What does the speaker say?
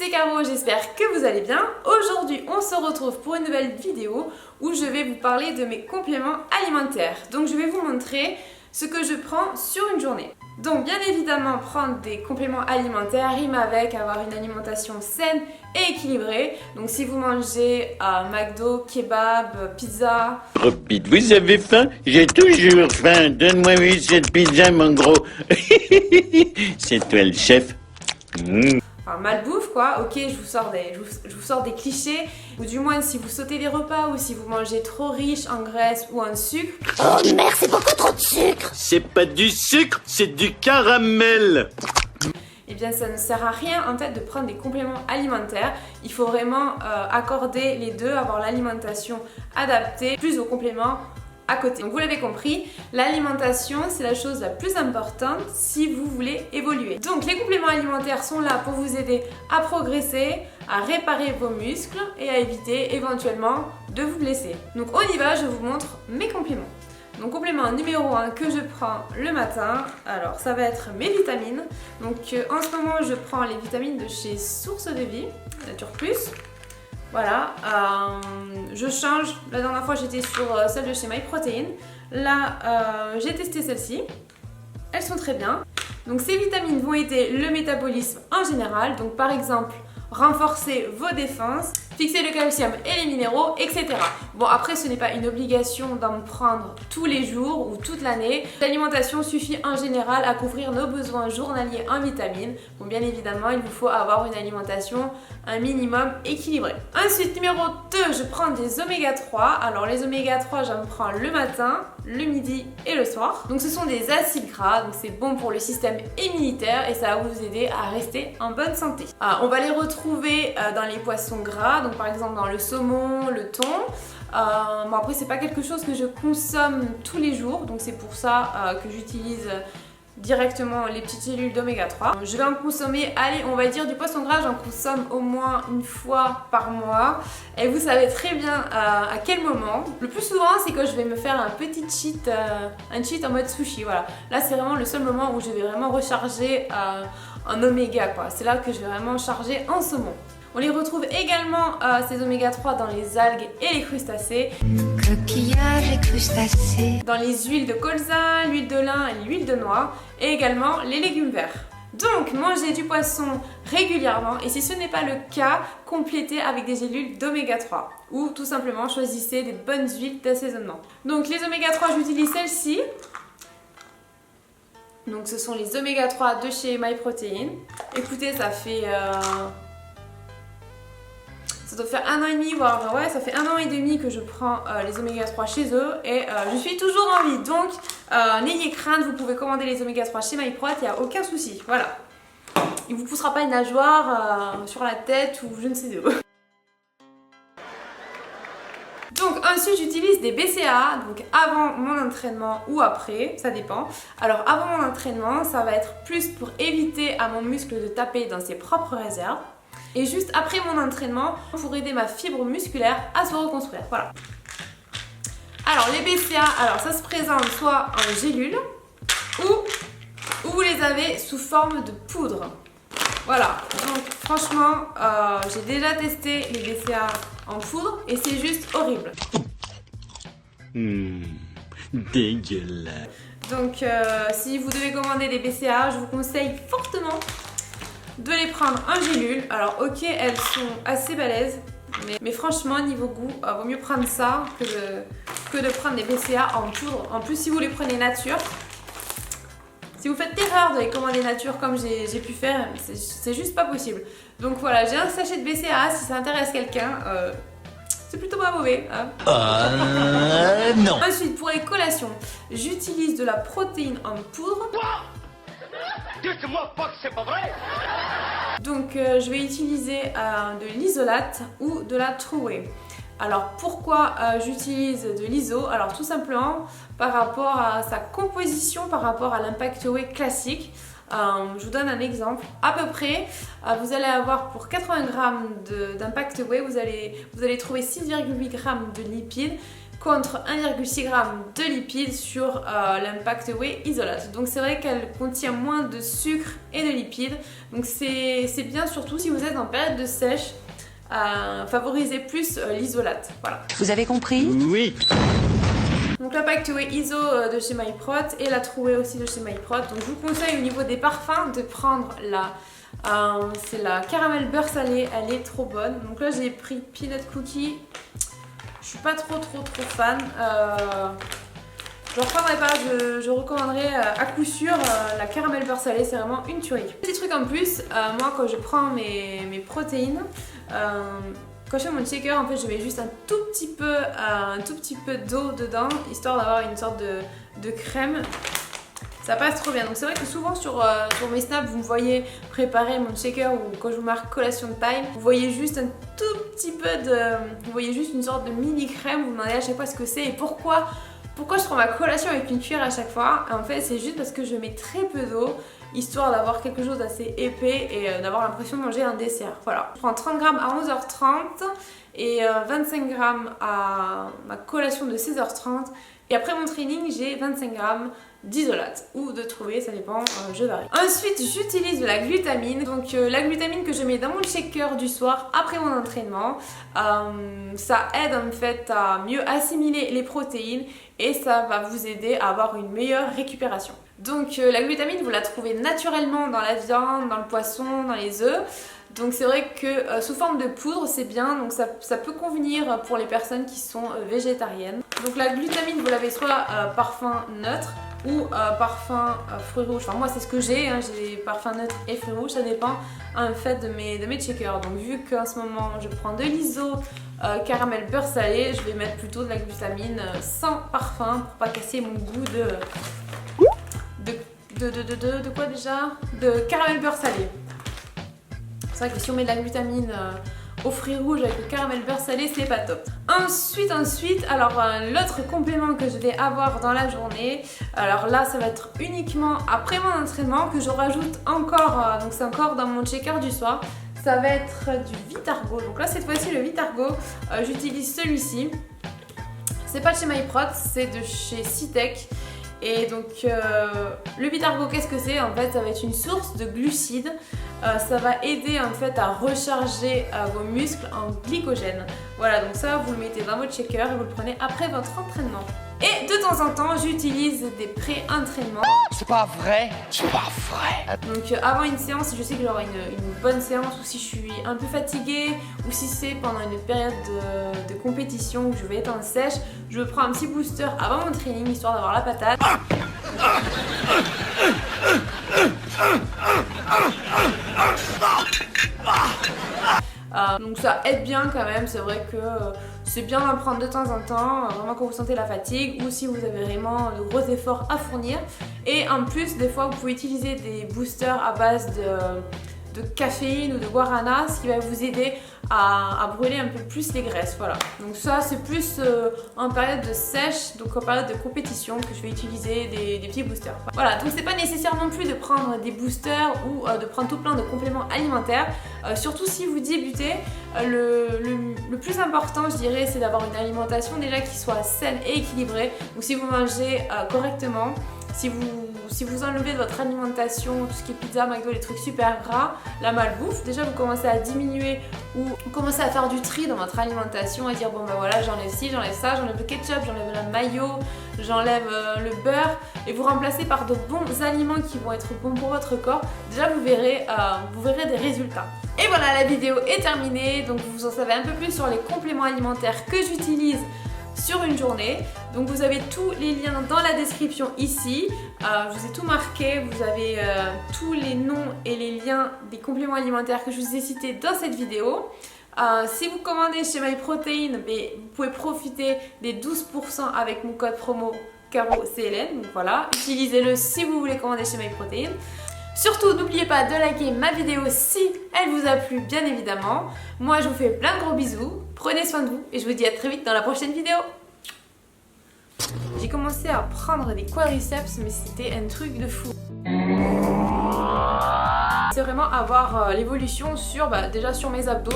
c'est Caro, j'espère que vous allez bien. Aujourd'hui, on se retrouve pour une nouvelle vidéo où je vais vous parler de mes compléments alimentaires. Donc je vais vous montrer ce que je prends sur une journée. Donc bien évidemment, prendre des compléments alimentaires rime avec avoir une alimentation saine et équilibrée. Donc si vous mangez McDo, kebab, pizza... Oh Pete, vous avez faim? J'ai toujours faim. Donne-moi cette pizza, mon gros. C'est toi le chef. Enfin, malbouffe quoi, ok, je vous sors des clichés, ou du moins si vous sautez les repas ou si vous mangez trop riche en graisse ou en sucre. Oh merde, c'est beaucoup trop de sucre! C'est pas du sucre, c'est du caramel. Eh bien ça ne sert à rien en fait de prendre des compléments alimentaires. Il faut vraiment accorder les deux, avoir l'alimentation adaptée plus aux compléments à côté. Donc vous l'avez compris, l'alimentation c'est la chose la plus importante si vous voulez évoluer. Donc les compléments alimentaires sont là pour vous aider à progresser, à réparer vos muscles et à éviter éventuellement de vous blesser. Donc on y va, je vous montre mes compléments. Donc complément numéro 1 que je prends le matin, alors ça va être mes vitamines. Donc en ce moment je prends les vitamines de chez Source de Vie, Nature Plus. Voilà, je change. La dernière fois j'étais sur celle de chez MyProtein. Là j'ai testé celle-ci. Elles sont très bien. Donc ces vitamines vont aider le métabolisme en général. Donc par exemple renforcer vos défenses, fixer le calcium et les minéraux, etc. Bon après ce n'est pas une obligation d'en prendre tous les jours ou toute l'année. L'alimentation suffit en général à couvrir nos besoins journaliers en vitamines. Bon bien évidemment il vous faut avoir une alimentation un minimum équilibrée. Ensuite numéro 2, je prends des oméga 3. Alors les oméga 3 j'en prends le matin, le midi et le soir. Donc ce sont des acides gras, donc c'est bon pour le système immunitaire et ça va vous aider à rester en bonne santé. On va les retrouver dans les poissons gras, donc par exemple dans le saumon, le thon. Bon après c'est pas quelque chose que je consomme tous les jours, donc c'est pour ça que j'utilise directement les petites gélules d'oméga 3. Je vais en consommer, allez on va dire du poisson gras, j'en consomme au moins une fois par mois. Et vous savez très bien à quel moment. Le plus souvent c'est que je vais me faire un petit cheat, un cheat en mode sushi, voilà. Là c'est vraiment le seul moment où je vais vraiment recharger en oméga quoi. C'est là que je vais vraiment charger en saumon. On les retrouve également, ces oméga 3, dans les algues et les crustacés. Coquillages et crustacés. Dans les huiles de colza, l'huile de lin et l'huile de noix. Et également les légumes verts. Donc, mangez du poisson régulièrement. Et si ce n'est pas le cas, complétez avec des gélules d'oméga 3. Ou tout simplement, choisissez des bonnes huiles d'assaisonnement. Donc, les oméga 3, j'utilise celle-ci. Donc, ce sont les oméga 3 de chez MyProtein. Écoutez, ça fait... Ça doit faire 1 an et demi, voire ouais, ça fait 1 an et demi que je prends les oméga 3 chez eux et je suis toujours en vie. Donc n'ayez crainte, vous pouvez commander les oméga 3 chez MyProt, il n'y a aucun souci. Voilà. Il ne vous poussera pas une nageoire sur la tête ou je ne sais où. Donc ensuite j'utilise des BCAA, donc avant mon entraînement ou après, ça dépend. Alors avant mon entraînement, ça va être plus pour éviter à mon muscle de taper dans ses propres réserves. Et juste après mon entraînement pour aider ma fibre musculaire à se reconstruire. Voilà. Alors les BCA, alors ça se présente soit en gélule ou vous les avez sous forme de poudre. Voilà. Donc franchement, j'ai déjà testé les BCA en poudre et c'est juste horrible. Dégueulasse. Donc si vous devez commander des BCA, je vous conseille fortement de les prendre en gélule. Alors ok, elles sont assez balèzes, mais franchement niveau goût, vaut mieux prendre ça que de prendre des BCA en poudre. En plus si vous les prenez nature, si vous faites l'erreur de les commander nature comme j'ai pu faire, c'est juste pas possible. Donc voilà, j'ai un sachet de BCA, si ça intéresse quelqu'un, c'est plutôt pas mauvais. Hein. Non. Ensuite pour les collations, j'utilise de la protéine en poudre. Dites-moi pas que c'est pas vrai! Donc je vais utiliser de l'isolate ou de la True Whey. Alors pourquoi j'utilise de l'iso? Alors tout simplement par rapport à sa composition, par rapport à l'impact whey classique. Je vous donne un exemple. À peu près, vous allez avoir pour 80 g d'impact whey, vous allez trouver 6,8 g de lipides contre 1,6 g de lipides sur l'Impact Whey Isolate. Donc c'est vrai qu'elle contient moins de sucre et de lipides. Donc c'est bien surtout si vous êtes en période de sèche. Favoriser plus l'isolate. Voilà. Vous avez compris? Oui. Donc l'Impact Whey Iso de chez MyProt et la True Whey aussi de chez MyProt. Donc je vous conseille au niveau des parfums de prendre c'est la caramel beurre salé, elle est trop bonne. Donc là j'ai pris Peanut Cookie. Je suis pas trop fan. Je ne reprendrai pas, je recommanderais à coup sûr la caramel beurre salé, c'est vraiment une tuerie. Petit truc en plus, moi quand je prends mes protéines, quand je fais mon shaker, en fait je mets juste un tout petit peu d'eau dedans, histoire d'avoir une sorte de crème. Ça passe trop bien. Donc c'est vrai que souvent sur mes snaps, vous me voyez préparer mon shaker ou quand je vous marque collation time, vous voyez juste un tout petit peu vous voyez juste une sorte de mini crème, vous me demandez à chaque fois ce que c'est et pourquoi je prends ma collation avec une cuillère à chaque fois. En fait c'est juste parce que je mets très peu d'eau, histoire d'avoir quelque chose d'assez épais et d'avoir l'impression de manger un dessert. Voilà. Je prends 30 g à 11h30 et 25 g à ma collation de 16h30. Et après mon training, j'ai 25 g d'isolate ou de trouver, ça dépend, je varie. Ensuite, j'utilise de la glutamine. Donc la glutamine que je mets dans mon shaker du soir après mon entraînement. Ça aide en fait à mieux assimiler les protéines et ça va vous aider à avoir une meilleure récupération. Donc la glutamine, vous la trouvez naturellement dans la viande, dans le poisson, dans les œufs. Donc c'est vrai que sous forme de poudre c'est bien, donc ça peut convenir pour les personnes qui sont végétariennes. Donc la glutamine vous l'avez soit parfum neutre ou parfum fruits rouges. Enfin moi c'est ce que j'ai, hein, j'ai parfum neutre et fruits rouges, ça dépend en fait de mes shakers. Donc vu qu'en ce moment je prends de l'iso caramel beurre salé, je vais mettre plutôt de la glutamine sans parfum pour pas casser mon goût de quoi déjà? De caramel beurre salé. C'est vrai que si on met de la glutamine aux fruits rouges avec le caramel beurre salé, c'est pas top. Ensuite, alors l'autre complément que je vais avoir dans la journée, alors là ça va être uniquement après mon entraînement que je rajoute encore, donc c'est encore dans mon shaker du soir, ça va être du Vitargo. Donc là cette fois-ci le Vitargo, j'utilise celui-ci. C'est pas de chez MyProt, c'est de chez Citec. Et donc le Vitargo, qu'est-ce que c'est? En fait ça va être une source de glucides, ça va aider en fait à recharger vos muscles en glycogène. Voilà, donc ça vous le mettez dans votre shaker et vous le prenez après votre entraînement. Et de temps en temps j'utilise des pré-entraînements. C'est pas vrai, c'est pas vrai. Donc avant une séance, si je sais que j'aurai une bonne séance ou si je suis un peu fatiguée ou si c'est pendant une période de compétition où je vais être en sèche, je prends un petit booster avant mon training histoire d'avoir la patate. Donc ça aide bien quand même, c'est vrai que c'est bien d'en prendre de temps en temps, vraiment quand vous sentez la fatigue ou si vous avez vraiment de gros efforts à fournir. Et en plus, des fois vous pouvez utiliser des boosters à base de caféine ou de guarana, ce qui va vous aider à brûler un peu plus les graisses. Voilà. Donc ça c'est plus en période de sèche, donc en période de compétition que je vais utiliser des petits boosters. Voilà, donc c'est pas nécessaire non plus de prendre des boosters ou de prendre tout plein de compléments alimentaires. Surtout si vous débutez, le plus important je dirais c'est d'avoir une alimentation déjà qui soit saine et équilibrée. Donc si vous mangez correctement, si vous enlevez de votre alimentation tout ce qui est pizza, McDo, les trucs super gras, la malbouffe, déjà vous commencez à diminuer ou vous commencez à faire du tri dans votre alimentation, à dire bon ben voilà j'enlève ci, j'enlève ça, j'enlève le ketchup, j'enlève la mayo, j'enlève le beurre et vous remplacez par de bons aliments qui vont être bons pour votre corps. Déjà vous verrez des résultats. Et voilà, la vidéo est terminée, donc vous en savez un peu plus sur les compléments alimentaires que j'utilise sur une journée. Donc vous avez tous les liens dans la description ici, je vous ai tout marqué, vous avez tous les noms et les liens des compléments alimentaires que je vous ai cités dans cette vidéo. Si vous commandez chez MyProtein, vous pouvez profiter des 12% avec mon code promo CAROCLN, donc voilà, utilisez-le si vous voulez commander chez MyProtein. Surtout, n'oubliez pas de liker ma vidéo si elle vous a plu, bien évidemment. Moi, je vous fais plein de gros bisous, prenez soin de vous et je vous dis à très vite dans la prochaine vidéo. J'ai commencé à prendre des quadriceps, mais c'était un truc de fou. C'est vraiment avoir l'évolution sur, déjà sur mes abdos.